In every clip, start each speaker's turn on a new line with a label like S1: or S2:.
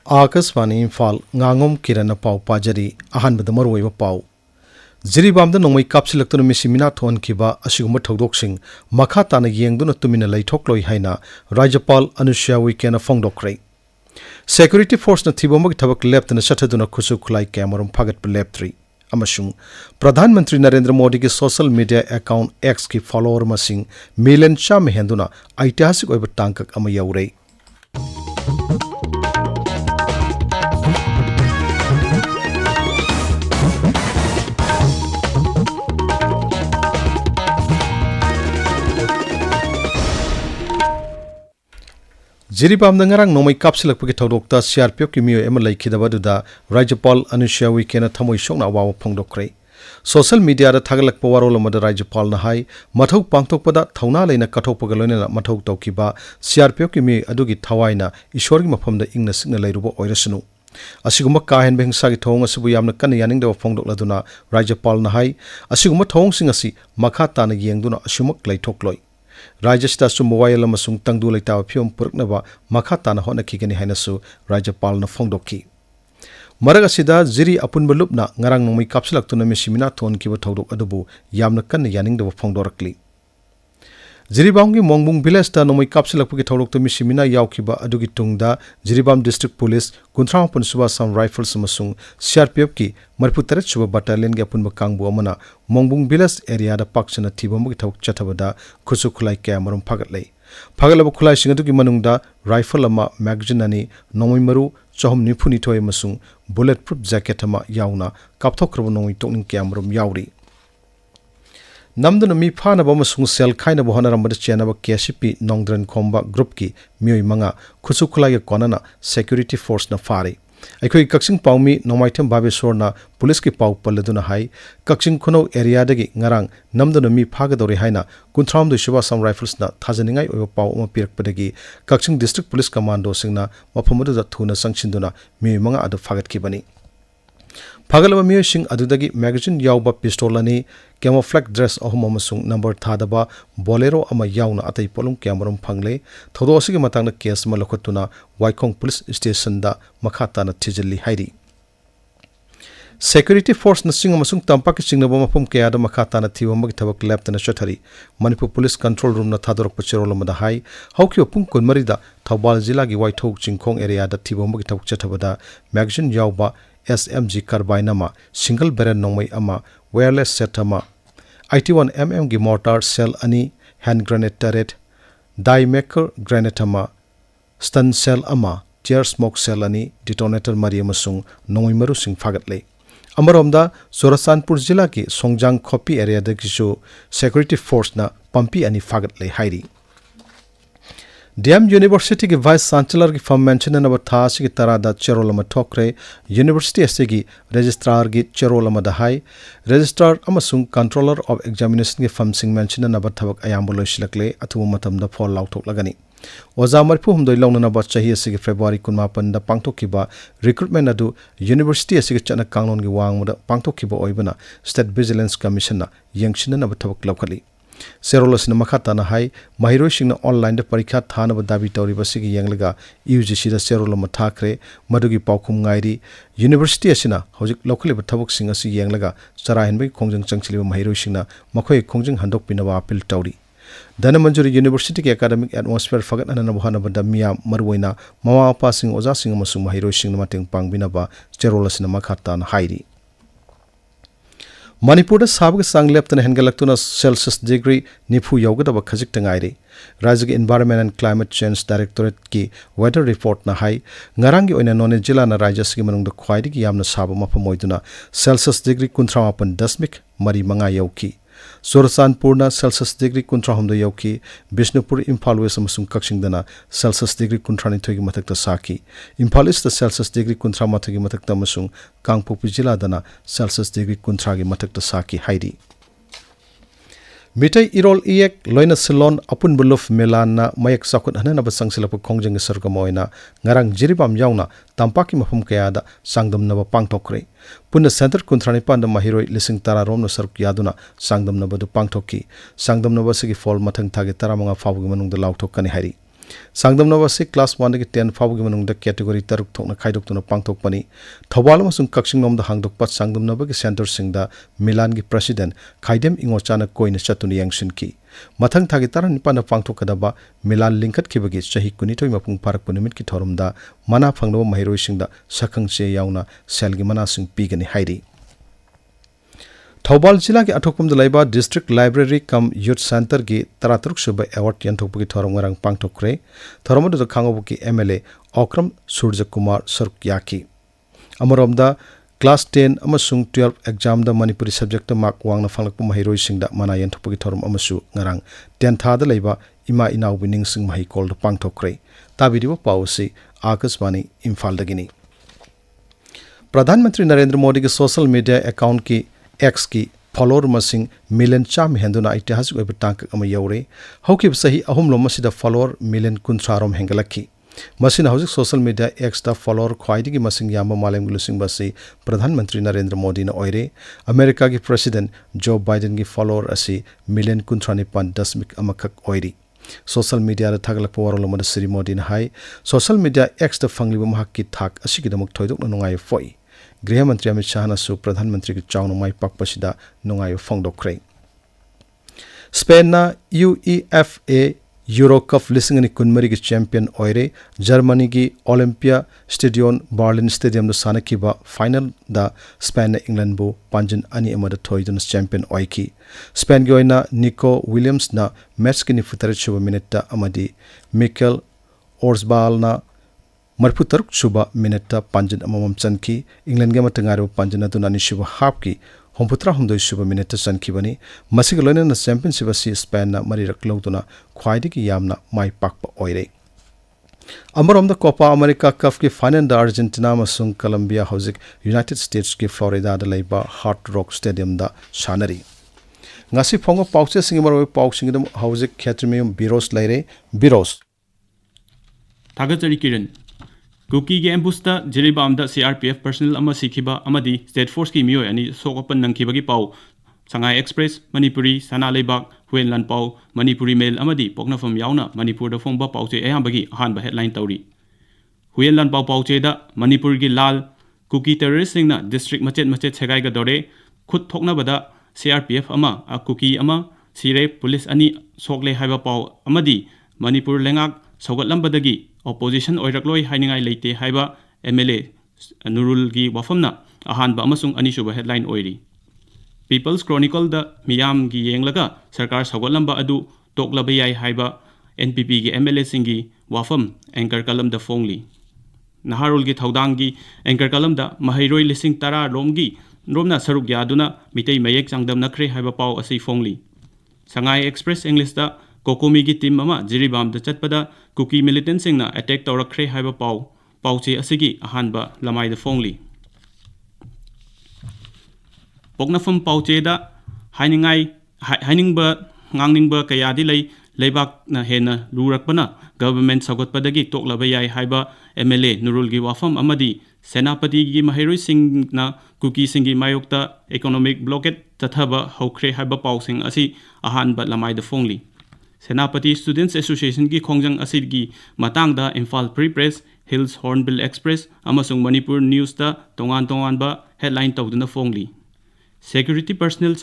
S1: Akashvani Imphal Ngangom Kiran पाव पाजरी अहानबद मरुओइब पाव जिरीबामदा नोंमै कापसिलक्तुना मिसिमिना थोनखिबा असिगुम्बा थौदोकसिंग मखा ताना येंगदुना तुमिना लैथोक्लोइ हाइना राज्यपाल अनुसुया उइकेना फोंदोक्रे सेक्यूरिटी फोर्स न थिबोमग थबक लेप्तना चथदुना खुसु खुलाई कैमरम फागत लेप्त्री अमसुंग प्रधानमंत्री नरेंद्र मोदी की सोशल मीडिया अकाउंट एक्स की फॉलोअर मसिंग मिलियन चाम हेंदुना ऐतिहासिक ओइब तांकक अमा यौरे जिरीबाम नंगरांग नोमै कापसिलकपगे थौदोकता सीआरपीएफ की मियो एम लैखिदबदुदा राज्यपाल अनुसुया उइकेना थमोइ सोंना अवाव फोंदोक्रे सोशल मीडिया दा थागलकप वारोल अमदा राज्यपाल ना हाई मथौ पांगथोकपदा थौना लेना कथोकपगा लोइना मथौ तौकिबा सीआरपीएफ की मियो अदुगी थवाइना ईश्वरगी मफमदा इंगना सिगना लैरुबो ओइरसनु असिगुम्बा काहेन हिंसागी थौंग असबु यामना कन्ना यानिंगदब फोंदोकलदुना राज्यपाल ना हाई असिगुम्बा थौंगसिंग असि मखा ताना येंगदुना असुमक लैथोक्लोइ राज्यसिदा सुम वायल अमसुंग तंगदु लैताब फियम पुरकनबा मखा ताना होनखिगनि हाइनसु राज्यपालना फोंदोक्खि मरग असिदा जिरी अपुनबा लुपना ngarang नोंमै कापसिलक्तुना मिसिमिना थोनखिबा थौदोक अदुबु यामना कन्ना यानिंगदब फोंदोरक्लि जिरीबामगी मोंगबुंग विलेज दा नोंमै कापसिलक्पगी थौदोकता मिसिमिना यावखिबा अदुगी तुंगदा जिरीबाम डिस्ट्रिक्ट पुलिस 39 सुबा सम राइफल्स अमसुंग सीआरपीएफ की 43 सुबा बटालियन गे अपुनबा कांगबु अमना मोंगबुंग विलेज एरिया दा पाक्सना थिबोमगी थौक चथबदा खुसु खुलाई कैमरम फागतलै फागलब खुलाई सिंगदुगी मनुंगदा राइफल अमा मैगजीन अनि नोंमै मरु चहम निफुनिथोय अमसुंग बुलेट प्रूफ जैकेट अमा यावना कापथोक्रब नोंमै टोकनिंग कैमरम यावरी नमदुना मी फानब अमसुंग सेल खाइनब होनरमबद चेनब केसीपी नोंद्रन खोंबा ग्रुप की मियोय मंगा खुसु खुलाय कोनना सेक्यूरिटी फोर्स न फारे अखोई कक्सिंग पाउमी नोमाइथम बाबेश्वरना पुलिस की पाउ पल्लदुना हाई कक्सिंग खुनौ एरिया दगी ngarang नमदुना मी फागदोरे हाइना 39 सुबा सम राइफल्स ना थाजनिंगाय ओय पाउ अमा पिरकपदगी कक्सिंग डिस्ट्रिक्ट पुलिस कमांडो सिंगना मफमदु दा थुना संगसिंदुना मियोय मंगा अदु फागतखिबनी फागलब मियोय सिंग अदुदगी मैगजीन यावबा पिस्टल अनि कैमोफ्लेग ड्रेस अहम अमसुंग नंबर थादबा बोलेरो अमा यावना अतै पोलुम कैमरम फंगले थोदो असिगे मतांगना केस मा लखतुना वाइखोंग पुलिस स्टेशन दा मखा ताना थिजल्ली हाइरी सेक्यूरिटी फोर्स नसिंग अमसुंग तंपाक सिंगनबो मफम केयादा मखा ताना थिबमगी थबक लेप्तना चथरी मणिपुर पुलिस कंट्रोल रूम ना थादोरक पचेरोल मदा हाई हौकियो पुंग कुनमरी दा थौबाल जिला की वाइथौक चिंखोंग एरिया दा थिबमगी थबक चथबदा मैगजीन यावबा SMG कार्बाइन अमा सिंगल बैरल नोंमै अमा वायरलेस सेट अमा 81 mm की मोर्टार सेल अनि हैंड ग्रेनेड टरेट डाई मेकर ग्रेनेड अमा स्टन सेल अमा टियर स्मोक सेल अनि डिटोनेटर मरी अमसुंग नोंमै मरु सिंग फागतले अमरोमदा सोरसानपुर जिला की सोंगजांग खोपी एरिया दगिसु सिक्योरिटी फोर्स ना पंपी अनि फागतले हाइरी डीएम यूनिवर्सिटी की वाइस चांसलर की फम मेंशन नंबर थासी की तरादा चेरोल म ठोकरे यूनिवर्सिटी एसे की रजिस्ट्रार की चेरोल म दहाई रजिस्ट्रार अमसुंग कंट्रोलर ऑफ एग्जामिनेशन की फम सिंग मेंशन नंबर थबक अयाम लोइसिलकले अथुब मतम द फॉल लाउटोक लगनी ओजा मरफु हमदोइ लौनना ब चाही एसे की फेब्रुवारी 19 दा पांगथोकिबा रिक्रूटमेंट अदु यूनिवर्सिटी एसे की चना कांगलोन की वांगमदा पांगथोकिबा ओइबना स्टेट विजिलेंस कमीशन ना यंगसिन नंबर थबक लौखली सेरोलसना मखा ताना हाई महिरोइसिंगना ऑनलाइन दा परीक्षा थानब दाबी तौरिबसिगी यंगलगा यूजीसी दा सेरोल म थाखरे मदुगी पाउखुम गाइरी यूनिवर्सिटी असिना हौजिक लोकलिब थबकसिंग असि यंगलगा चराहिनबै खोंजंग चंगचिलिब महिरोइसिंगना मखोय खोंजंग हंदोकपिनबा अपील तौरी धनमंजुरी यूनिवर्सिटी की एकेडमिक एटमॉस्फेयर फगतनब होनबदा मिया मरुवैना ममा मपासिंग ओजासिंग अमसुंग महिरोइसिंगना मतेंग पांगबिनबा सेरोलसना मखा ताना हाइरी मणिपुर साबग सांग लेप्तन हेंगलक्तुना सेल्सियस डिग्री निफु यौगदब खजिक तंगाइरे राज्य के environment and climate change directorate की वेदर रिपोर्ट ना हाई ngarang ओइना नोने जिला ना राज्य सिगी मनुंग द ख्वाइदिगी यामना साब मफम ओइदुना सेल्सियस डिग्री 39.5 यौकी सोरसानपुर ना सेल्सियस डिग्री 39 यौकी बिष्णुपुर इम्फाल वेस्ट अमसुंग कक्सिंगदना सेल्सियस डिग्री 39 की मथक्ता साकी इम्फाल ईस्ट सेल्सियस डिग्री 39 की मथक्ता अमसुंग कांगपोकपी जिला दना सेल्सियस डिग्री 19 की मथक्ता साकी हाइरी मिठै इरोल इयक लोइना सिलोन अपुन बुलुफ मेलाना मयक साकुत हननब संगसिलप खोंजंग सरगम ओइना ngarang जिरिबाम यावना तंपाकी मफम कयादा सांगदमनब पांगथोकरे पुन सेंटर 19 दा महिरोइ लिसिंग तारा रोमन सरक यादुना सांगदमनब दु पांगथोकी सांगदमनब सिगी फॉल मथंग थागे 15 फावगी मनुंग द लाउथोकनी हाइरी Sangdamnaba se class 1 dagi 10 fabu gi manung da category taruk thokna khaidok tuna pangthok pani thobal amasung kakshing nom da hangdok pat sangdamnaba gi center singda Milan gi president Khaidem Ingochana koina chatuni yangshin ki mathang thagi taran nipa na pangthok kadaba Milan lingkat khibagi chahi kunitoi mapung parak punimit ki thorumda mana phangnaba mahiroi singda sakhang che yauna selgi mana sing pigani hairi Thobal Jila ki athokpum da laiba District Library cum Youth Center gi 33 suba award yanthokpugi thorom ngarang pangthokre thoromodu da khangobuki MLA Okram Surja Kumar Sarukyaki Amoromda class 10 amasung 12 exam da Manipuri subject da mark wangna phanglakpu mahiroi singda mana yanthokpugi thorom amasu ngarang 10 tha da laiba ima inau bining sing mahi kol da pangthokre tabiribo pawsi Akashvani Imphal dagini Pradhan Mantri Narendra Modi ki social media account ki X की follower masing million cham henduna itihasik oiba tangk ama yaure hokib sahi ahum lom masida follower million kuncharom hengalaki masina hojik social media X da follower khwaidigi masing yamba malem glusing basi Pradhan Mantri Narendra Modi na oire America ki president Joe Biden gi follower asi million kuntrani pan dasmik amakak oiri social media da thaglak pawaro lomada Sri Modi na hai social media X da fangliba mahak ki thak asigi damak thoidok na nungai foi Griha Mantri Amit Shah na su Pradhan Mantri ki chawno mai pakpasida nungayo fongdokre Spain na UEFA Euro Cup lisingani kunmari ki champion oire Germany ki Olympia Stadion Berlin Stadium no sanakiba final da Spain na England bu panjin ani amada thoidun champion oiki Spain gi oina Nico Williams na match ki ni futare chuba minute da amadi Mikel Orzabal na Marpu taruk suba minute panjin amamam chanki England game tangaro panjin aduna ni suba half ki homputra humdoi suba minute chanki bani masig loina na championship asi Spain na mari rakloduna khwaidi ki yamna mai pakpa oire Amarom da Copa America Cup ki final da Argentina masung Colombia hojik United States ki Florida da laiba Hard Rock Stadium da sanari ngasi phongo pauche singmaroi pauching dum hojik khetrimium Birosh laire Birosh
S2: Tagachari Kiran Kuki ge ambusta Jiribam da CRPF personnel ama sikhiba amadi State Force ki miyoi ani sokapan nangkhibagi pau Shanghai Express Manipuri Sana Leibak Huyen Lan Pau Manipuri Mail amadi Poknafam yauna Manipur da phongba pauche ayambagi ahanba headline tawri Huyen Lan Pau pauche da Manipur gi lal Kuki terrorist singna district machet segai ga dore khut thokna bada CRPF ama a Kuki ama sire police ani sokle haiba pau amadi Manipur lengak sogatlambadagi opposition oirakloi hainingai leite haiba MLA Nurul gi wafamna ahanba amasung anisuba headline oiri People's Chronicle da miyam gi yenglaga sarkar sogatlamba adu toklaba yai haiba NPP gi MLA singi wafam anchor kalam da fongli Naharul gi thaudang gi anchor kalam da mahairoi lising tara romna saruk yaduna mitei mayek changdam nakre haiba pau asi fongli Shanghai Express English da Kokomi gi team ama Jiribam da chatpada Kuki militant singna attack tawrakre haiba pauche asigi ahanba lamai da fongli Poknafam pauche da hainingba ngangningba kayadi leibak na hena lurakpana government sagotpadagi toklaba yai haiba MLA Nurul gi wafam amadi Senapati gi mahiroi singna Kuki singi mayokta economic blockade tathaba hokre haiba pausing asi ahanba lamai da fongli Senapati Students Association ki khongjang asigi matang da Imphal Free Press Hills Hornbill Express amasung Manipur News da tongan ba headline tawduna fongli Security personnel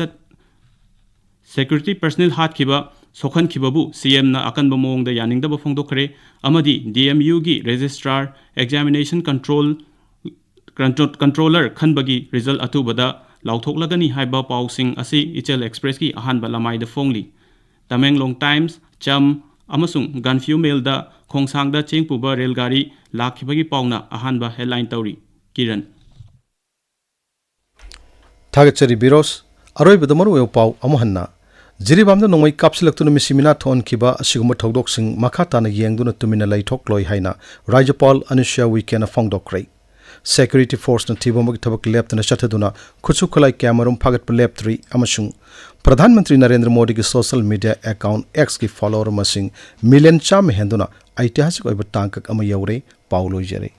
S2: hat khiba sokhan khibabu CM na akan ba mong da yaning da ba phongdokre amadi DMU gi registrar examination controller khanbagi result atubada lauthoklagani haiba pausing asi Ichel Express ki ahan ba lamai da fongli Tamenglong Times Cham amasung Ganfew Mail da khongsang da chengpuba railgari lakhibagi pauna ahanba headline tawri Kiran
S1: Tagachari Birosh aroi bedamaru eu pau amohanna Jiribam da nongmai kapsilaktuna misimina thon kiba asiguma thodok sing makata na yengduna tumina laithok loi haina Rajapal Anusha weekend fongdokrei Security Force na Tibomog Tabak Leptana Shataduna, Kutsukulai Cameron Pagat Leptri, Amashung, Pradhan Mantri Narendra Modi ki social media account X ki follower masing million cham henduna, Aitihasik Oiba Tankak Amayaure, Paulo Jere.